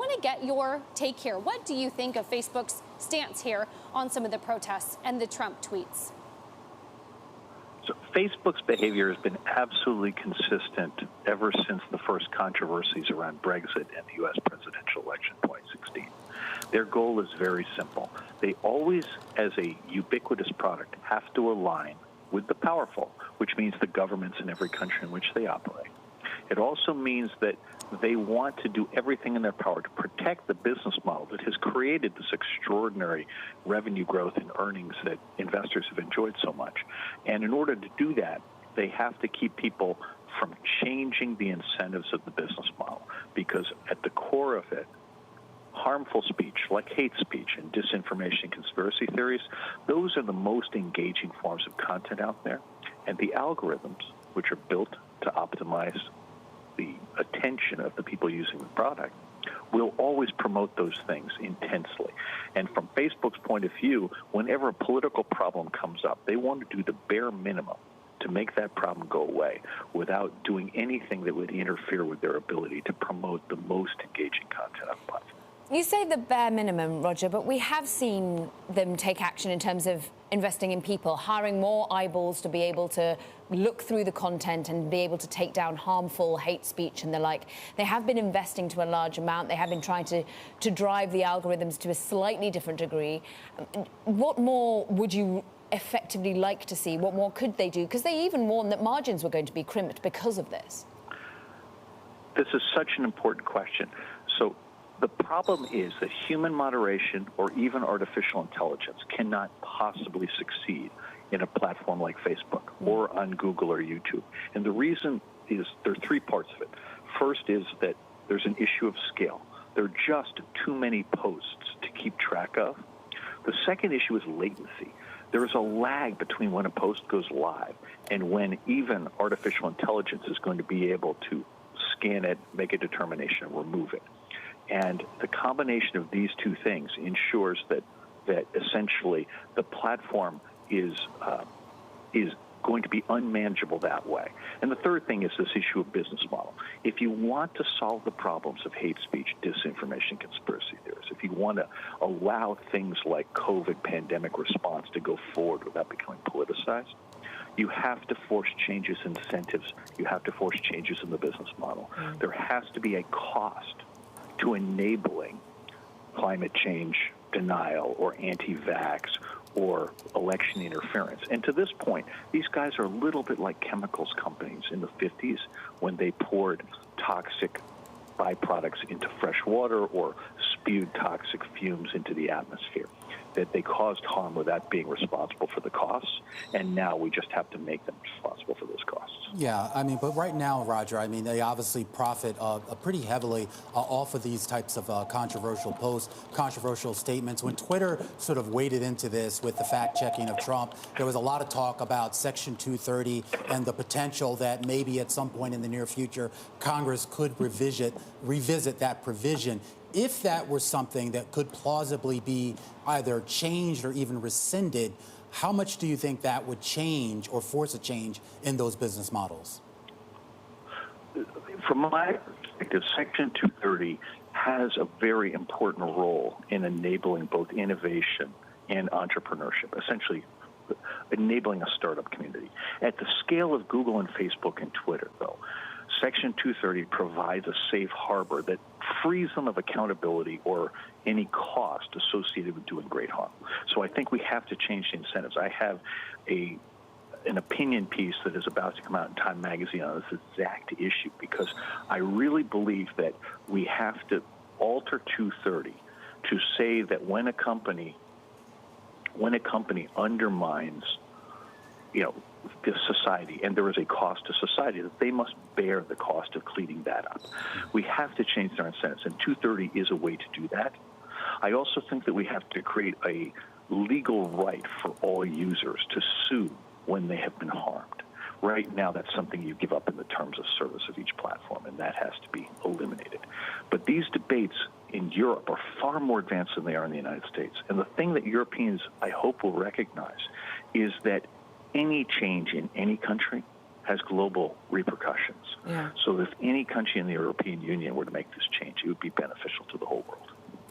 want to get your take here. What do you think of Facebook's stance here on some of the protests and the Trump tweets? So Facebook's behavior has been absolutely consistent ever since the first controversies around Brexit and the U.S. presidential election in 2016. Their goal is very simple. They always, as a ubiquitous product, have to align with the powerful, which means the governments in every country in which they operate. It also means that they want to do everything in their power to protect the business model that has created this extraordinary revenue growth and earnings that investors have enjoyed so much. And in order to do that, they have to keep people from changing the incentives of the business model, because at the core of it, harmful speech, like hate speech and disinformation and conspiracy theories, those are the most engaging forms of content out there. And the algorithms, which are built to optimize the attention of the people using the product, will always promote those things intensely. And from Facebook's point of view, whenever a political problem comes up, they want to do the bare minimum to make that problem go away without doing anything that would interfere with their ability to promote the most engaging content on the platform. You say the bare minimum, Roger, but we have seen them take action in terms of investing in people, hiring more eyeballs to be able to look through the content and be able to take down harmful hate speech and the like. They have been investing to a large amount. They have been trying to drive the algorithms to a slightly different degree. What more would you effectively like to see? What more could they do? Because they even warned that margins were going to be crimped because of this. This is such an important question. So the problem is that human moderation or even artificial intelligence cannot possibly succeed in a platform like Facebook or on Google or YouTube. And the reason is there are three parts of it. First is that there's an issue of scale. There are just too many posts to keep track of. The second issue is latency. There is a lag between when a post goes live and when even artificial intelligence is going to be able to scan it, make a determination, and remove it. And the combination of these two things ensures that essentially the platform is going to be unmanageable that way. And the third thing is this issue of business model. If you want to solve the problems of hate speech, disinformation, conspiracy theories, if you want to allow things like COVID pandemic response to go forward without becoming politicized, you have to force changes in incentives. You have to force changes in the business model. There has to be a cost to enabling climate change denial or anti-vax or election interference. And to this point, these guys are a little bit like chemicals companies in the 50s when they poured toxic byproducts into fresh water or spewed toxic fumes into the atmosphere, that they caused harm without being responsible for the costs, and now we just have to make them responsible for those costs. Yeah, I mean, but right now, Roger, I mean, they obviously profit pretty heavily off of these types of controversial posts, controversial statements. When Twitter sort of waded into this with the fact-checking of Trump, there was a lot of talk about Section 230 and the potential that maybe at some point in the near future, Congress could revisit that provision. If that were something that could plausibly be either changed or even rescinded, how much do you think that would change or force a change in those business models? From my perspective, Section 230 has a very important role in enabling both innovation and entrepreneurship, essentially enabling a startup community. At the scale of Google and Facebook and Twitter, though, Section 230 provides a safe harbor that frees them of accountability or any cost associated with doing great harm. So I think we have to change the incentives. I have an opinion piece that is about to come out in Time Magazine on this exact issue, because I really believe that we have to alter 230 to say that when a company undermines, this society, and there is a cost to society, that they must bear the cost of cleaning that up. We have to change their incentives, and 230 is a way to do that. I also think that we have to create a legal right for all users to sue when they have been harmed. Right now, that's something you give up in the terms of service of each platform, and that has to be eliminated. But these debates in Europe are far more advanced than they are in the United States. And the thing that Europeans, I hope, will recognize is that any change in any country has global repercussions. Yeah. So if any country in the European Union were to make this change, it would be beneficial to them.